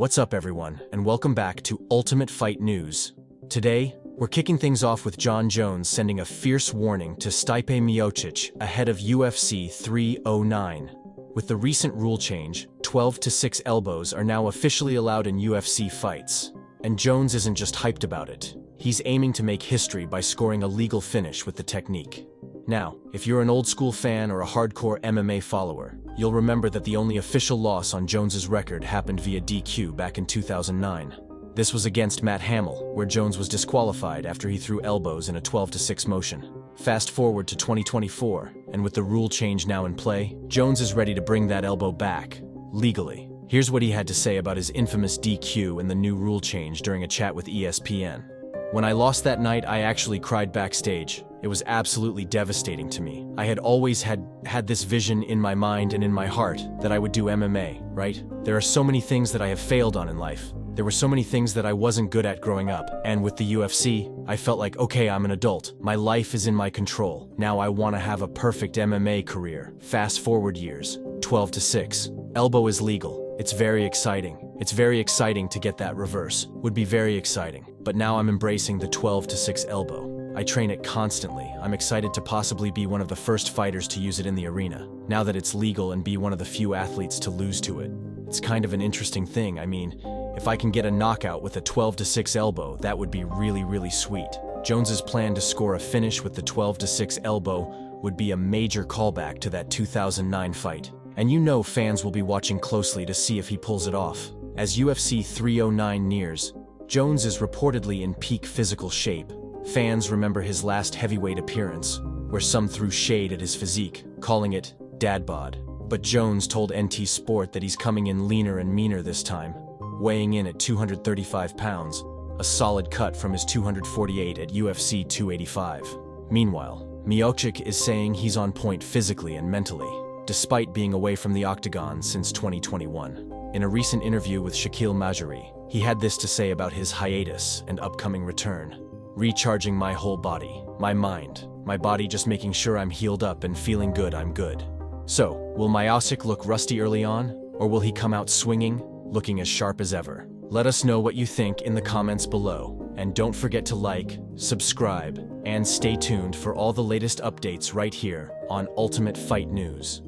What's up everyone, and welcome back to Ultimate Fight News. Today, we're kicking things off with Jon Jones sending a fierce warning to Stipe Miocic ahead of UFC 309. With the recent rule change, 12-6 elbows are now officially allowed in UFC fights. And Jones isn't just hyped about it. He's aiming to make history by scoring a legal finish with the technique. Now, if you're an old-school fan or a hardcore MMA follower, you'll remember that the only official loss on Jones's record happened via DQ back in 2009. This was against Matt Hamill, where Jones was disqualified after he threw elbows in a 12-6 motion. Fast forward to 2024, and with the rule change now in play, Jones is ready to bring that elbow back, legally. Here's what he had to say about his infamous DQ and the new rule change during a chat with ESPN. "When I lost that night, I actually cried backstage. It was absolutely devastating to me. I had always had this vision in my mind and in my heart that I would do MMA, right? There are so many things that I have failed on in life. There were so many things that I wasn't good at growing up. And with the UFC, I felt like, okay, I'm an adult. My life is in my control. Now I want to have a perfect MMA career." Fast forward years, 12-6. Elbow is legal. It's very exciting. It's very exciting to get that reverse. Would be very exciting. But now I'm embracing the 12-6 elbow. I train it constantly. I'm excited to possibly be one of the first fighters to use it in the arena, now that it's legal, and be one of the few athletes to lose to it. It's kind of an interesting thing. I mean, if I can get a knockout with a 12-6 elbow, that would be really, really sweet. Jones's plan to score a finish with the 12-6 elbow would be a major callback to that 2009 fight. And you know fans will be watching closely to see if he pulls it off. As UFC 309 nears, Jones is reportedly in peak physical shape. Fans remember his last heavyweight appearance, where some threw shade at his physique, calling it dad bod. But Jones told NT Sport that he's coming in leaner and meaner this time, weighing in at 235 pounds, a solid cut from his 248 at UFC 285. Meanwhile, Miocic is saying he's on point physically and mentally, despite being away from the Octagon since 2021. In a recent interview with Stipe Miocic, he had this to say about his hiatus and upcoming return. "Recharging my whole body, my mind, my body, just making sure I'm healed up and feeling good. I'm good." So, will Miocic look rusty early on, or will he come out swinging, looking as sharp as ever? Let us know what you think in the comments below, and don't forget to like, subscribe, and stay tuned for all the latest updates right here on Ultimate Fight News.